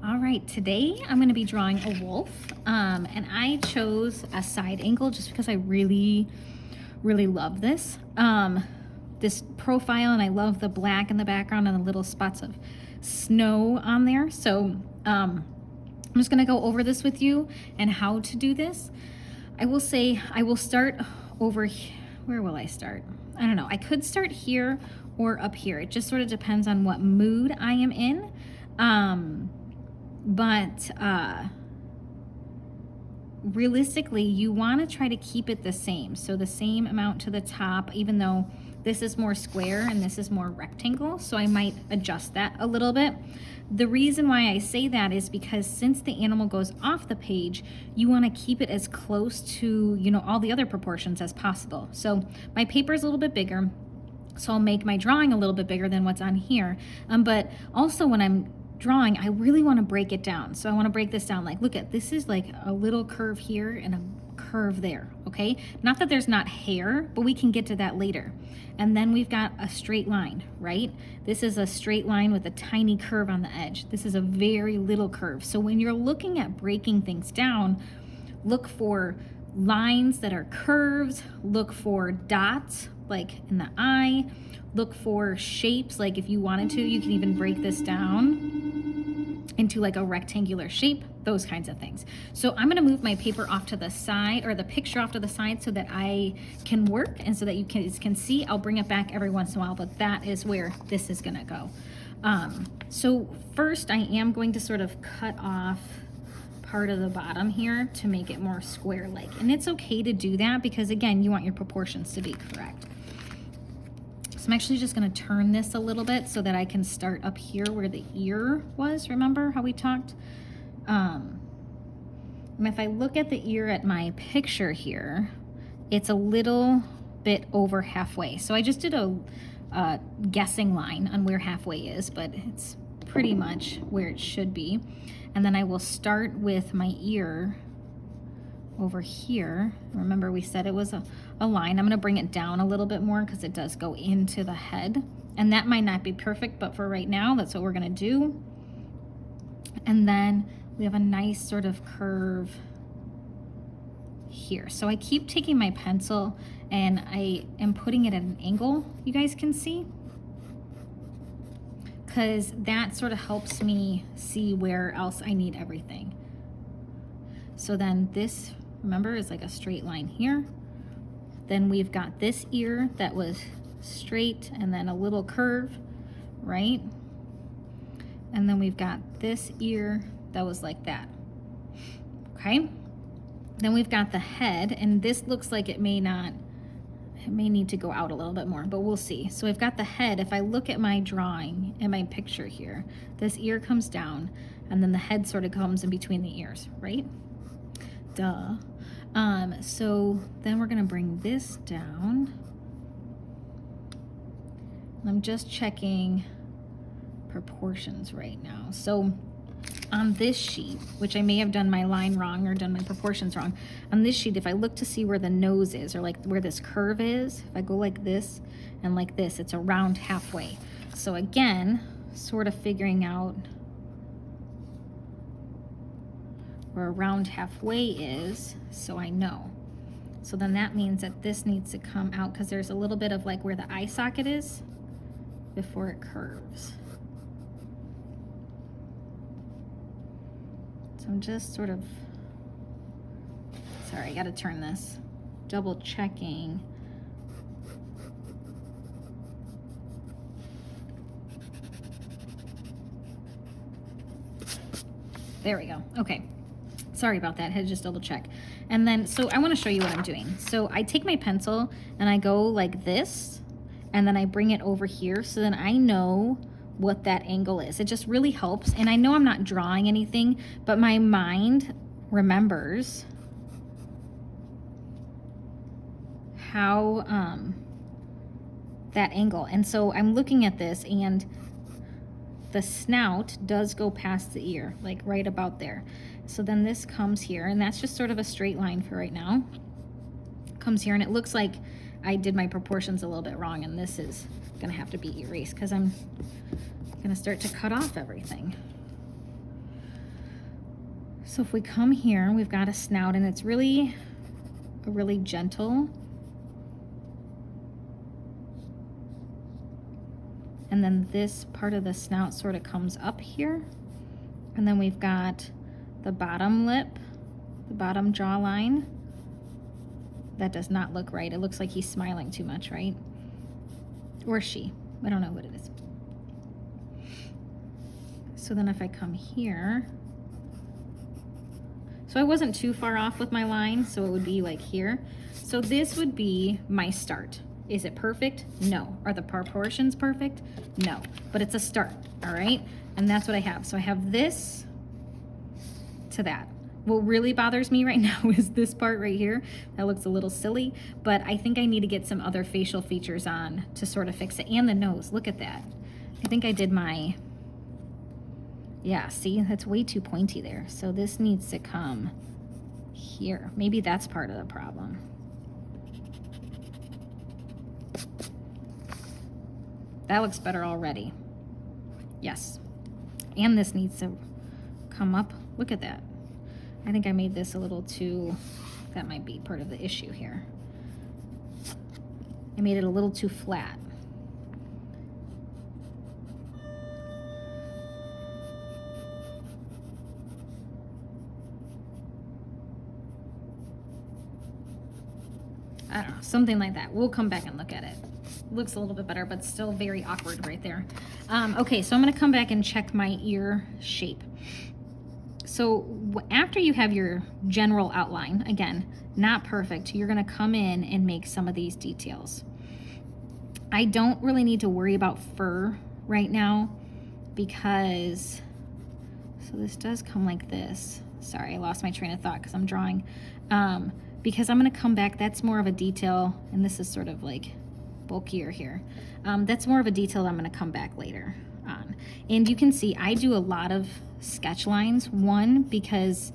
All right, today I'm going to be drawing a wolf, and I chose a side angle just because I really love this profile, and I love the black in the background and the little spots of snow on there. So I'm just going to go over this with you and how to do this. I will say I will start over here. Where will I start? I don't know. I could start here or up here. It just sort of depends on what mood I am in. But realistically, you want to try to keep it the same. So the same amount to the top, even though this is more square and this is more rectangle. So I might adjust that a little bit. The reason why I say that is because since the animal goes off the page, you want to keep it as close to, all the other proportions as possible. So my paper is a little bit bigger, so I'll make my drawing a little bit bigger than what's on here. But also when I'm drawing, I really want to break it down. So I want to break this down. Like, look at this, is like a little curve here and a curve there. Okay, not that there's not hair, but we can get to that later. And then we've got a straight line, right? This is a straight line with a tiny curve on the edge. This is a very little curve. So when you're looking at breaking things down, look for lines that are curves, look for dots like in the eye, look for shapes. Like if you wanted to, you can even break this down into like a rectangular shape, those kinds of things. So I'm gonna move my paper off to the side, or the picture off to the side, so that I can work and so that you can see. I'll bring it back every once in a while, but that is where this is gonna go. So first I am going to sort of cut off part of the bottom here to make it more square-like. And it's okay to do that because again, you want your proportions to be correct. So I'm actually just going to turn this a little bit so that I can start up here where the ear was. Remember how we talked? And if I look at the ear at my picture here, it's a little bit over halfway. So I just did a guessing line on where halfway is, but it's pretty much where it should be. And then I will start with my ear over here. Remember we said it was a line. I'm going to bring it down a little bit more because it does go into the head, and that might not be perfect, but for right now that's what we're going to do. And then we have a nice sort of curve here. So I keep taking my pencil and I am putting it at an angle, you guys can see, because that sort of helps me see where else I need everything. So then this, remember, is like a straight line here. Then we've got this ear that was straight and then a little curve, right? And then we've got this ear that was like that, okay? Then we've got the head, and this looks like it may need to go out a little bit more, but we'll see. So we've got the head. If I look at my drawing and my picture here, this ear comes down and then the head sort of comes in between the ears, right? Duh. So then we're gonna bring this down. I'm just checking proportions right now. So on this sheet, which I may have done my line wrong or done my proportions wrong, on this sheet, if I look to see where the nose is, or like where this curve is, if I go like this and like this, it's around halfway. So again, sort of figuring out where around halfway is, so I know. So then that means that this needs to come out because there's a little bit of like where the eye socket is before it curves. So I'm just sort of, sorry, I gotta turn this, double checking. There we go, okay. Sorry about that, I had to just double check. And then, so I wanna show you what I'm doing. So I take my pencil and I go like this, and then I bring it over here so then I know what that angle is. It just really helps. And I know I'm not drawing anything, but my mind remembers how, that angle. And so I'm looking at this, and the snout does go past the ear, like right about there. So then this comes here, and that's just sort of a straight line for right now. Comes here, and it looks like I did my proportions a little bit wrong, and this is gonna have to be erased because I'm gonna start to cut off everything. So if we come here, we've got a snout, and it's really gentle. And then this part of the snout sort of comes up here. And then we've got the bottom lip, the bottom jawline. That does not look right. It looks like he's smiling too much, right? Or she. I don't know what it is. So then if I come here, so I wasn't too far off with my line, so it would be like here. So this would be my start. Is it perfect? No. Are the proportions perfect? No. But it's a start, all right? And that's what I have. So I have this to that. What really bothers me right now is this part right here. That looks a little silly, but I think I need to get some other facial features on to sort of fix it. And the nose, look at that. I think I did my, yeah, see, that's way too pointy there. So this needs to come here. Maybe that's part of the problem. That looks better already. Yes. And this needs to come up. Look at that. I think I made this a little too, that might be part of the issue here. I made it a little too flat. I don't know, something like that. We'll come back and look at it. Looks a little bit better, but still very awkward right there. Okay, so I'm gonna come back and check my ear shape. So after you have your general outline, again, not perfect, you're gonna come in and make some of these details. I don't really need to worry about fur right now because, so this does come like this. Sorry, I lost my train of thought because I'm drawing. Because I'm gonna come back, that's more of a detail, and this is sort of like bulkier here. That's more of a detail that I'm gonna come back later on. And you can see I do a lot of sketch lines, one, because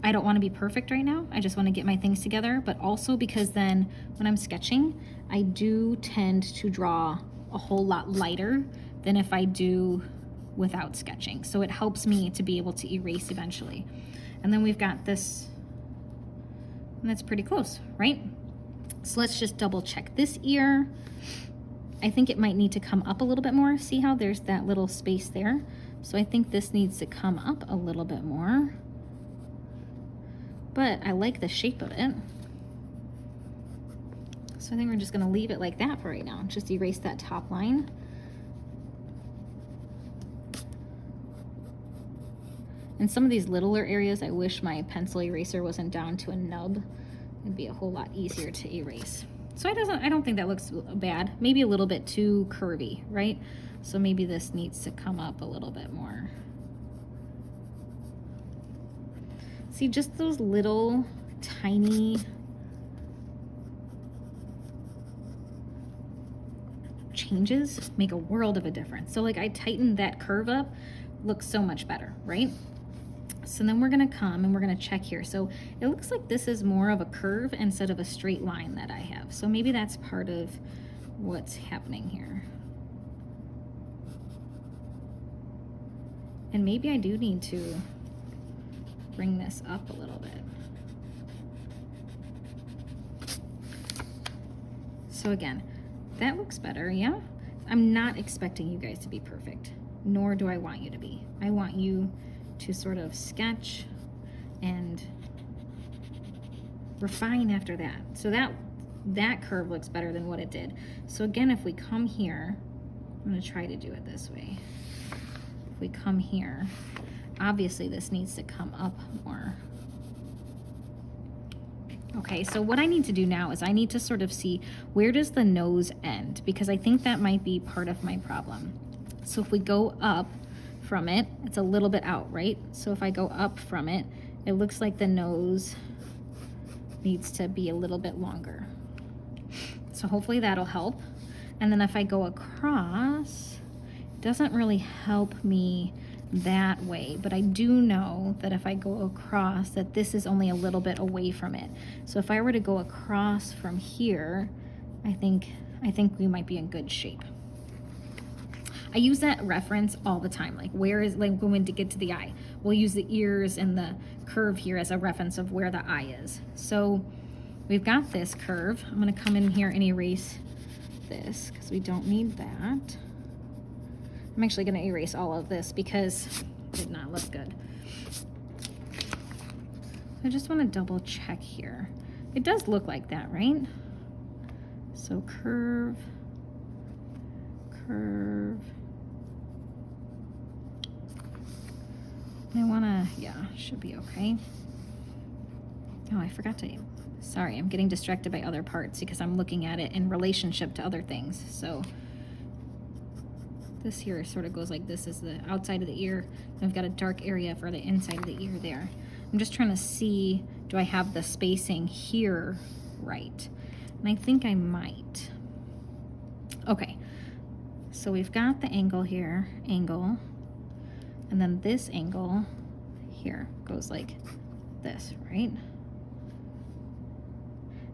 I don't wanna be perfect right now. I just wanna get my things together, but also because then when I'm sketching, I do tend to draw a whole lot lighter than if I do without sketching. So it helps me to be able to erase eventually. And then we've got this, and that's pretty close, right? So let's just double check this ear. I think it might need to come up a little bit more. See how there's that little space there? So I think this needs to come up a little bit more. But I like the shape of it. So I think we're just gonna leave it like that for right now. Just erase that top line. And some of these littler areas, I wish my pencil eraser wasn't down to a nub. It'd be a whole lot easier to erase. So I don't think that looks bad. Maybe a little bit too curvy, right? So maybe this needs to come up a little bit more. See, just those little tiny changes make a world of a difference. So like I tightened that curve up, looks so much better, right? So then we're gonna come and we're gonna check here. So it looks like this is more of a curve instead of a straight line that I have. So maybe that's part of what's happening here. And maybe I do need to bring this up a little bit. So again, that looks better, yeah? I'm not expecting you guys to be perfect, nor do I want you to be. I want you to sort of sketch and refine after that. So that curve looks better than what it did. So again, if we come here, I'm gonna try to do it this way. If we come here, obviously this needs to come up more. Okay, so what I need to do now is I need to sort of see where does the nose end, because I think that might be part of my problem. So if we go up from it, it's a little bit out, right? So if I go up from it, it looks like the nose needs to be a little bit longer. So hopefully that'll help. And then if I go across, it doesn't really help me that way, but I do know that if I go across, that this is only a little bit away from it. So if I were to go across from here, I think we might be in good shape. I use that reference all the time. Like where is, like when to get to the eye. We'll use the ears and the curve here as a reference of where the eye is. So we've got this curve. I'm gonna come in here and erase this because we don't need that. I'm actually gonna erase all of this because it did not look good. I just wanna double check here. It does look like that, right? So curve, curve. I wanna, yeah, should be okay. Oh, I forgot to, sorry, I'm getting distracted by other parts because I'm looking at it in relationship to other things. So this here sort of goes like this is the outside of the ear. And we've got a dark area for the inside of the ear there. I'm just trying to see, do I have the spacing here right? And I think I might. Okay, so we've got the angle here, angle, and then this angle here goes like this, right?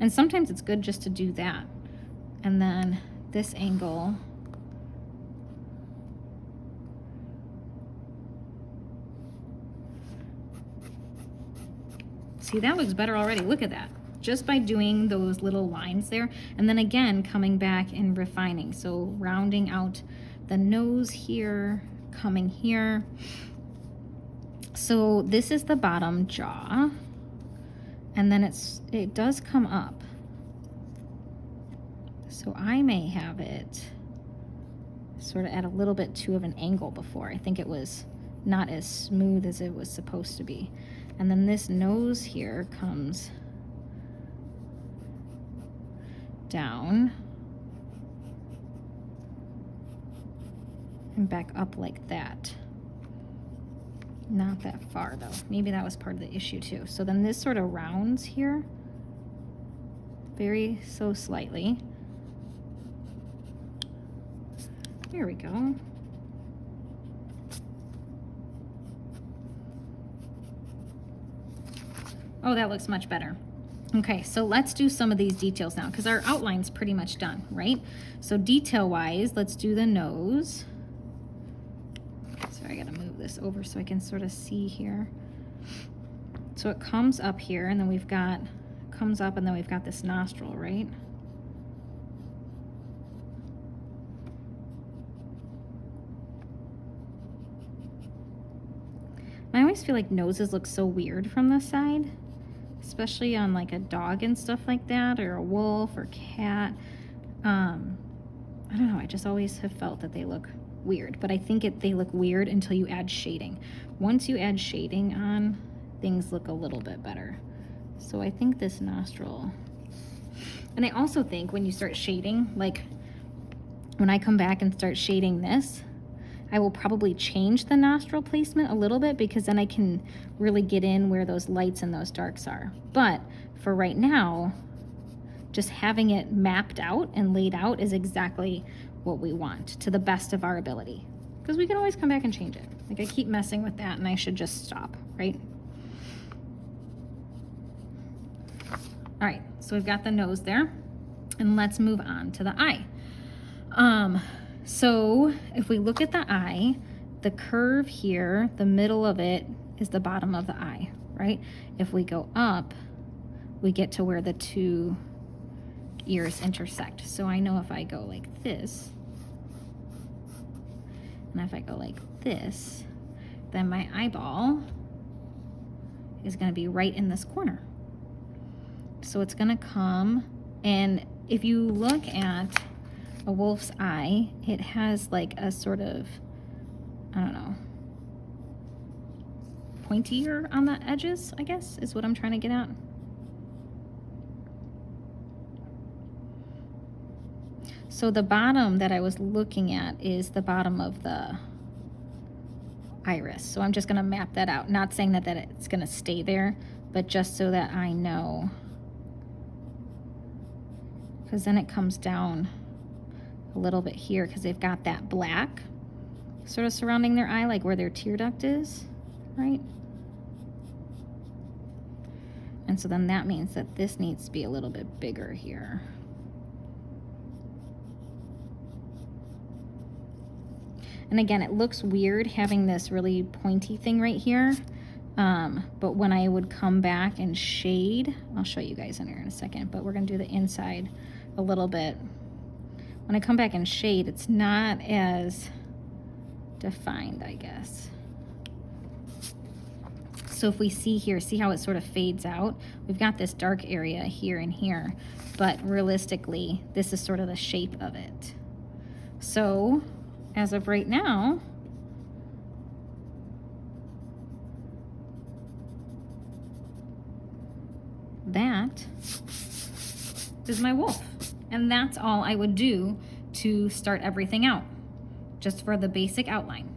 And sometimes it's good just to do that. And then this angle, see, that looks better already. Look at that. Just by doing those little lines there. And then again, coming back and refining. So rounding out the nose here, coming here. So this is the bottom jaw. And then it does come up. So I may have it sort of at a little bit too of an angle before. I think it was not as smooth as it was supposed to be. And then this nose here comes down and back up like that. Not that far though. Maybe that was part of the issue too. So then this sort of rounds here, very so slightly. There we go. Oh, that looks much better. Okay, so let's do some of these details now because our outline's pretty much done, right? So detail-wise, let's do the nose. Sorry, I gotta move this over so I can sort of see here. So it comes up here, and then we've got, comes up, and then we've got this nostril, right? I always feel like noses look so weird from this side, especially on like a dog and stuff like that, or a wolf or cat. I don't know, I just always have felt that they look weird, but I think they look weird until you add shading. Once you add shading on, things look a little bit better. So I think this nostril, and I also think when you start shading, like when I come back and start shading this, I will probably change the nostril placement a little bit because then I can really get in where those lights and those darks are. But for right now, just having it mapped out and laid out is exactly what we want to the best of our ability. Because we can always come back and change it. Like I keep messing with that and I should just stop, right? All right, so we've got the nose there, and let's move on to the eye. So if we look at the eye, the curve here, the middle of it is the bottom of the eye, right? If we go up, we get to where the two ears intersect. So I know if I go like this, and if I go like this, then my eyeball is gonna be right in this corner. So it's gonna come, and if you look at a wolf's eye, it has like a sort of, I don't know, pointier on the edges, I guess, is what I'm trying to get at. So the bottom that I was looking at is the bottom of the iris. So I'm just gonna map that out. Not saying that it's gonna stay there, but just so that I know. Because then it comes down a little bit here because they've got that black sort of surrounding their eye, like where their tear duct is, right? And so then that means that this needs to be a little bit bigger here. And again, it looks weird having this really pointy thing right here. But when I would come back and shade, I'll show you guys in here in a second, but we're gonna do the inside a little bit. When I come back and shade, it's not as defined, I guess. So if we see here, see how it sort of fades out? We've got this dark area here and here, but realistically, this is sort of the shape of it. So as of right now, that is my wolf. And that's all I would do to start everything out, just for the basic outline.